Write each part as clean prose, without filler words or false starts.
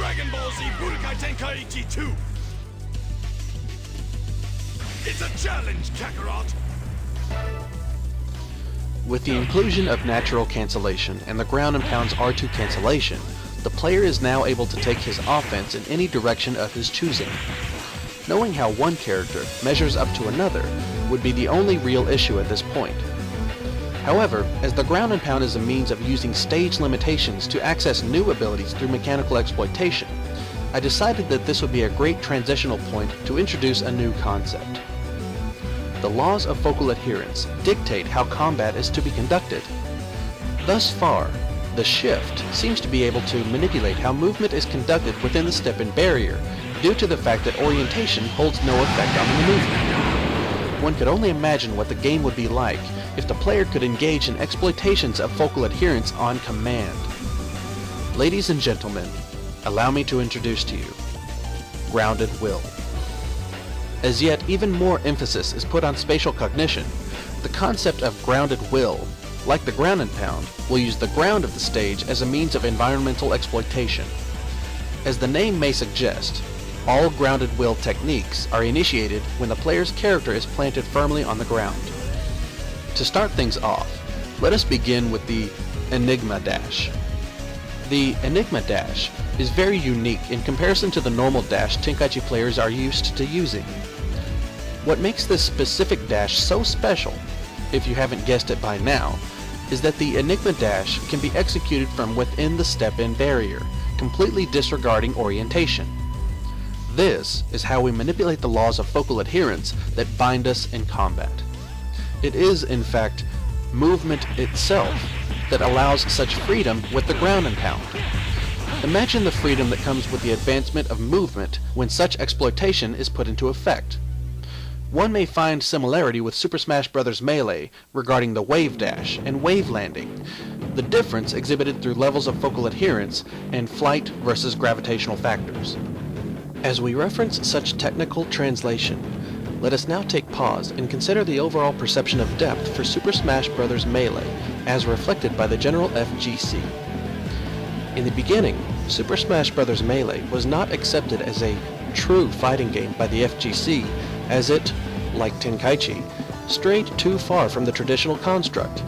Dragon Ball Z Budokai Tenkaichi 2! It's a challenge, Kakarot! With the inclusion of natural cancellation and the ground and pound's R2 cancellation, the player is now able to take his offense in any direction of his choosing. Knowing how one character measures up to another would be the only real issue at this point. However, as the ground and pound is a means of using stage limitations to access new abilities through mechanical exploitation, I decided that this would be a great transitional point to introduce a new concept. The laws of focal adherence dictate how combat is to be conducted. Thus far, the shift seems to be able to manipulate how movement is conducted within the step-in barrier due to the fact that orientation holds no effect on the movement. One could only imagine what the game would be like if the player could engage in exploitations of focal adherence on command. Ladies and gentlemen, allow me to introduce to you Grounded Will. As yet, even more emphasis is put on spatial cognition. The concept of grounded will, like the ground and pound, will use the ground of the stage as a means of environmental exploitation. As the name may suggest, all grounded will techniques are initiated when the player's character is planted firmly on the ground. To start things off, let us begin with the enigma dash. The enigma dash is very unique in comparison to the normal dash Tenkaichi players are used to using. What makes this specific dash so special, if you haven't guessed it by now, is that the enigma dash can be executed from within the step-in barrier, completely disregarding orientation. This is how we manipulate the laws of focal adherence that bind us in combat. It is, in fact, movement itself that allows such freedom with the ground and pound. Imagine the freedom that comes with the advancement of movement when such exploitation is put into effect. One may find similarity with Super Smash Bros. Melee regarding the wave dash and wave landing, the difference exhibited through levels of focal adherence and flight versus gravitational factors. As we reference such technical translation, let us now take pause and consider the overall perception of depth for Super Smash Bros. Melee as reflected by the general FGC. In the beginning, Super Smash Bros. Melee was not accepted as a true fighting game by the FGC, as it, like Tenkaichi, strayed too far from the traditional construct,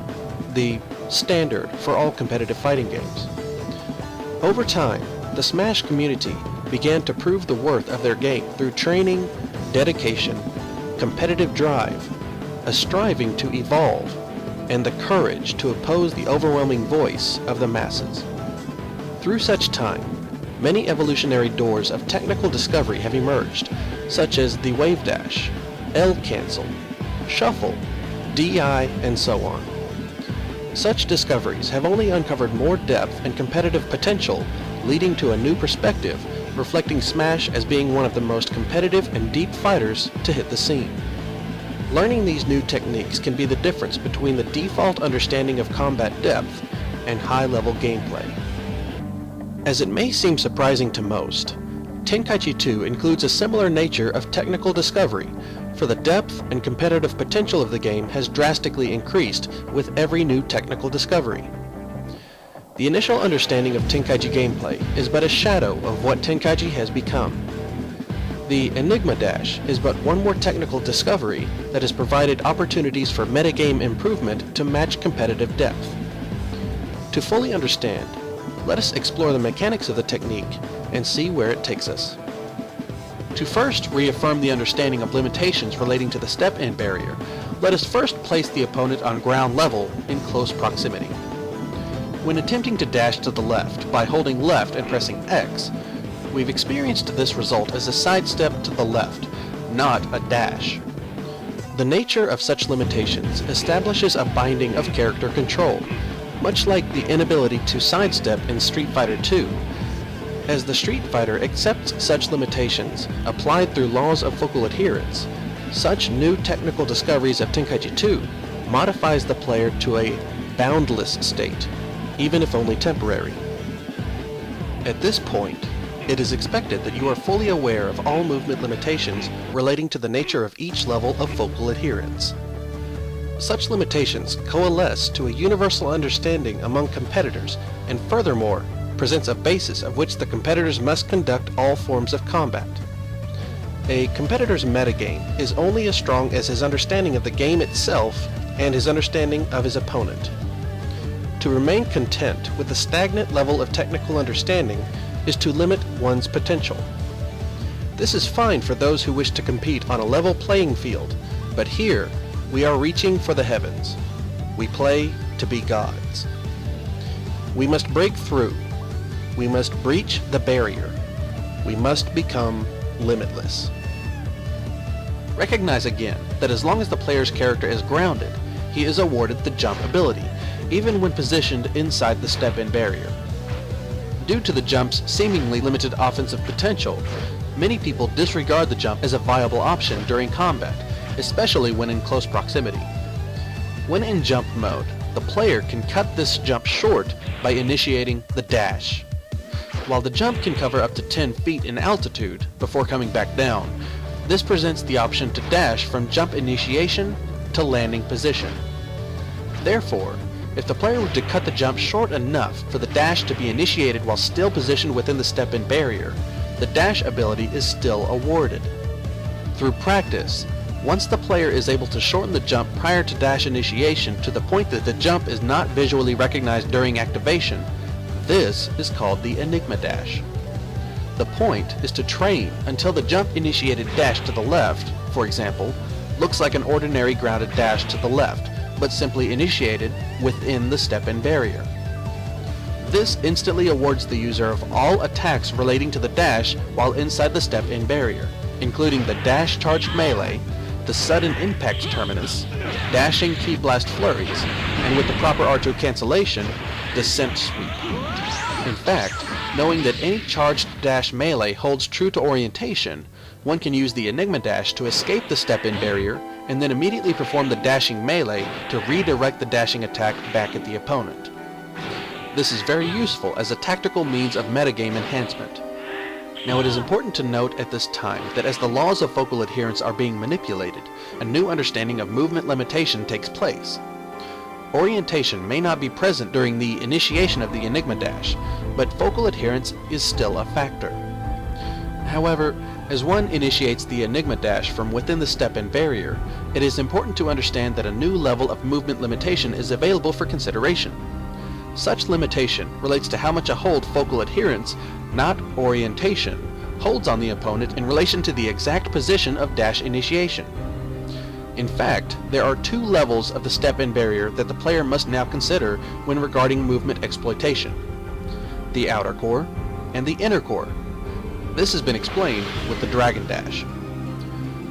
the standard for all competitive fighting games. Over time, the Smash community began to prove the worth of their game through training, dedication, competitive drive, a striving to evolve, and the courage to oppose the overwhelming voice of the masses. Through such time, many evolutionary doors of technical discovery have emerged, such as the wave dash, L cancel, shuffle, DI, and so on. Such discoveries have only uncovered more depth and competitive potential, leading to a new perspective, reflecting Smash as being one of the most competitive and deep fighters to hit the scene. Learning these new techniques can be the difference between the default understanding of combat depth and high-level gameplay. As it may seem surprising to most, Tenkaichi 2 includes a similar nature of technical discovery, for the depth and competitive potential of the game has drastically increased with every new technical discovery. The initial understanding of Tenkaichi gameplay is but a shadow of what Tenkaichi has become. The Enigma Dash is but one more technical discovery that has provided opportunities for metagame improvement to match competitive depth. To fully understand, let us explore the mechanics of the technique and see where it takes us. To first reaffirm the understanding of limitations relating to the step-in barrier, let us first place the opponent on ground level in close proximity. When attempting to dash to the left by holding left and pressing X, we've experienced this result as a sidestep to the left, not a dash. The nature of such limitations establishes a binding of character control, much like the inability to sidestep in Street Fighter II. As the Street Fighter accepts such limitations, applied through laws of focal adherence, such new technical discoveries of Tenkaichi 2 modifies the player to a boundless state, even if only temporary. At this point, it is expected that you are fully aware of all movement limitations relating to the nature of each level of focal adherence. Such limitations coalesce to a universal understanding among competitors and furthermore presents a basis of which the competitors must conduct all forms of combat. A competitor's metagame is only as strong as his understanding of the game itself and his understanding of his opponent. To remain content with the stagnant level of technical understanding is to limit one's potential. This is fine for those who wish to compete on a level playing field, but here we are reaching for the heavens. We play to be gods. We must break through. We must breach the barrier. We must become limitless. Recognize again that as long as the player's character is grounded, he is awarded the jump ability, even when positioned inside the step-in barrier. Due to the jump's seemingly limited offensive potential, many people disregard the jump as a viable option during combat, especially when in close proximity. When in jump mode, the player can cut this jump short by initiating the dash. While the jump can cover up to 10 feet in altitude before coming back down, this presents the option to dash from jump initiation to landing position. Therefore, if the player were to cut the jump short enough for the dash to be initiated while still positioned within the step-in barrier, the dash ability is still awarded. Through practice, once the player is able to shorten the jump prior to dash initiation to the point that the jump is not visually recognized during activation, this is called the enigma dash. The point is to train until the jump-initiated dash to the left, for example, looks like an ordinary grounded dash to the left, but simply initiated within the step-in barrier. This instantly awards the user of all attacks relating to the dash while inside the step-in barrier, including the dash charged melee, the sudden impact terminus, dashing key blast flurries, and with the proper R2 cancellation, descent sweep. In fact, knowing that any charged dash melee holds true to orientation, one can use the enigma dash to escape the step-in barrier and then immediately perform the dashing melee to redirect the dashing attack back at the opponent. This is very useful as a tactical means of metagame enhancement. Now it is important to note at this time that as the laws of focal adherence are being manipulated, a new understanding of movement limitation takes place. Orientation may not be present during the initiation of the enigma dash, but focal adherence is still a factor. However, as one initiates the enigma dash from within the step-in barrier, it is important to understand that a new level of movement limitation is available for consideration. Such limitation relates to how much a hold focal adherence, not orientation, holds on the opponent in relation to the exact position of dash initiation. In fact, there are two levels of the step-in barrier that the player must now consider when regarding movement exploitation: the outer core and the inner core. This has been explained with the dragon dash.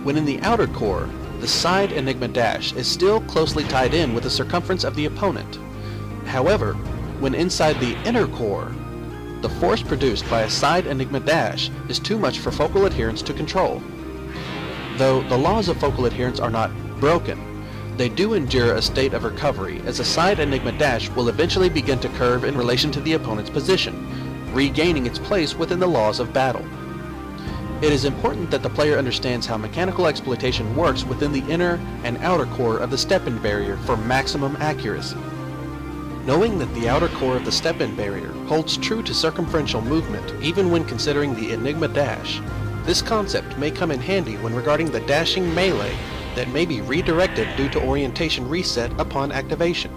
When in the outer core, the side enigma dash is still closely tied in with the circumference of the opponent. However, when inside the inner core, the force produced by a side enigma dash is too much for focal adherence to control. Though the laws of focal adherence are not broken, they do endure a state of recovery as a side enigma dash will eventually begin to curve in relation to the opponent's position, regaining its place within the laws of battle. It is important that the player understands how mechanical exploitation works within the inner and outer core of the step-in barrier for maximum accuracy. Knowing that the outer core of the step-in barrier holds true to circumferential movement even when considering the enigma dash, this concept may come in handy when regarding the dashing melee that may be redirected due to orientation reset upon activation.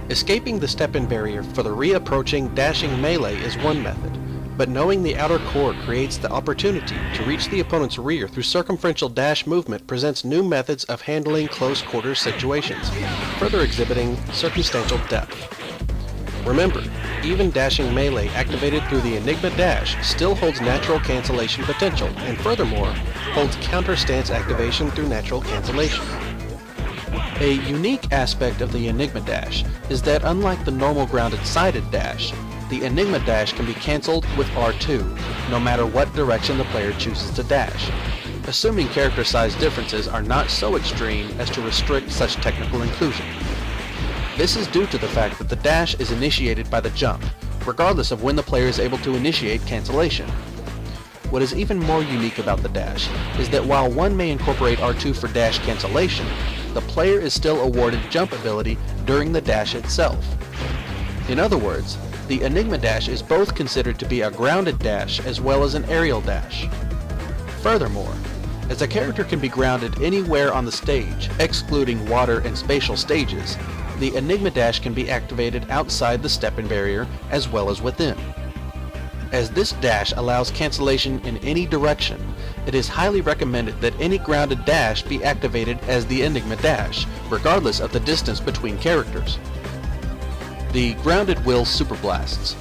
Escaping the step-in barrier for the reapproaching dashing melee is one method, but knowing the outer core creates the opportunity to reach the opponent's rear through circumferential dash movement presents new methods of handling close quarters situations, further exhibiting circumstantial depth. Remember, even dashing melee activated through the enigma dash still holds natural cancellation potential, and furthermore, holds counter stance activation through natural cancellation. A unique aspect of the enigma dash is that unlike the normal grounded sided dash, the enigma dash can be cancelled with R2, no matter what direction the player chooses to dash, assuming character size differences are not so extreme as to restrict such technical inclusion. This is due to the fact that the dash is initiated by the jump, regardless of when the player is able to initiate cancellation. What is even more unique about the dash is that while one may incorporate R2 for dash cancellation, the player is still awarded jump ability during the dash itself. In other words, The enigma dash is both considered to be a grounded dash as well as an aerial dash. Furthermore, as a character can be grounded anywhere on the stage, excluding water and spatial stages, the enigma dash can be activated outside the step-in barrier as well as within. As this dash allows cancellation in any direction, it is highly recommended that any grounded dash be activated as the enigma dash, regardless of the distance between characters. The Grounded Will Super Blasts.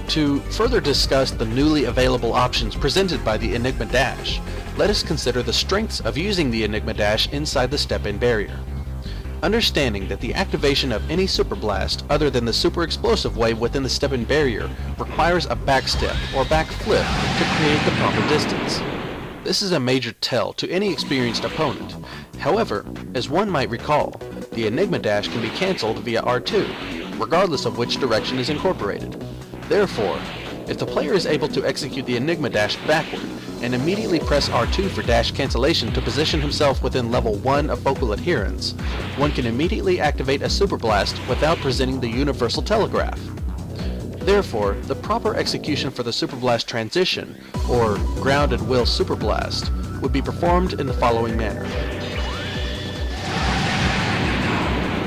To further discuss the newly available options presented by the enigma dash, let us consider the strengths of using the enigma dash inside the step-in barrier. Understanding that the activation of any super blast other than the super explosive wave within the step-in barrier requires a backstep or backflip to create the proper distance. This is a major tell to any experienced opponent. However, as one might recall, the enigma dash can be cancelled via R2, regardless of which direction is incorporated. Therefore, if the player is able to execute the enigma dash backward and immediately press R2 for dash cancellation to position himself within level 1 of focal adherence, one can immediately activate a super blast without presenting the universal telegraph. Therefore, the proper execution for the super blast transition, or Grounded Will Super Blast, would be performed in the following manner.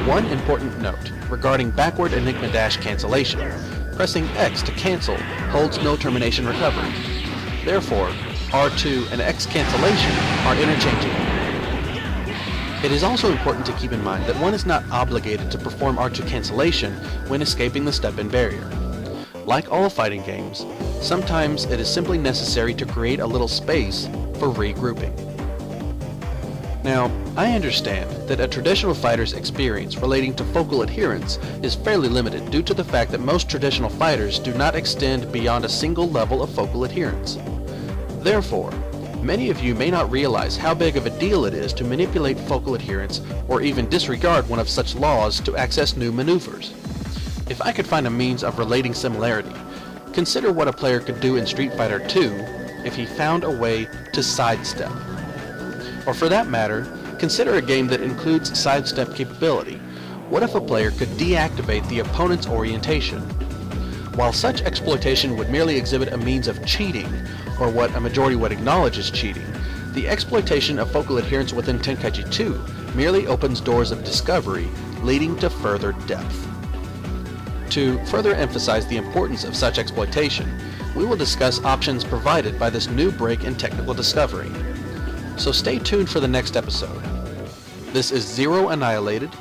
One important note regarding backward enigma dash cancellation: pressing X to cancel holds no termination recovery. Therefore, R2 and X cancellation are interchangeable. It is also important to keep in mind that one is not obligated to perform R2 cancellation when escaping the step-in barrier. Like all fighting games, sometimes it is simply necessary to create a little space for regrouping. Now, I understand that a traditional fighter's experience relating to focal adherence is fairly limited due to the fact that most traditional fighters do not extend beyond a single level of focal adherence. Therefore, many of you may not realize how big of a deal it is to manipulate focal adherence or even disregard one of such laws to access new maneuvers. If I could find a means of relating similarity, consider what a player could do in Street Fighter II if he found a way to sidestep. Or for that matter, consider a game that includes sidestep capability. What if a player could deactivate the opponent's orientation? While such exploitation would merely exhibit a means of cheating, or what a majority would acknowledge as cheating, the exploitation of focal adherence within Tenkaichi 2 merely opens doors of discovery, leading to further depth. To further emphasize the importance of such exploitation, we will discuss options provided by this new break in technical discovery. So stay tuned for the next episode. This is ZeroAnnihilated,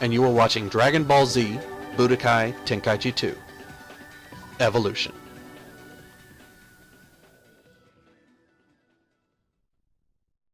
and you are watching Dragon Ball Z Budokai Tenkaichi 2 Evolution.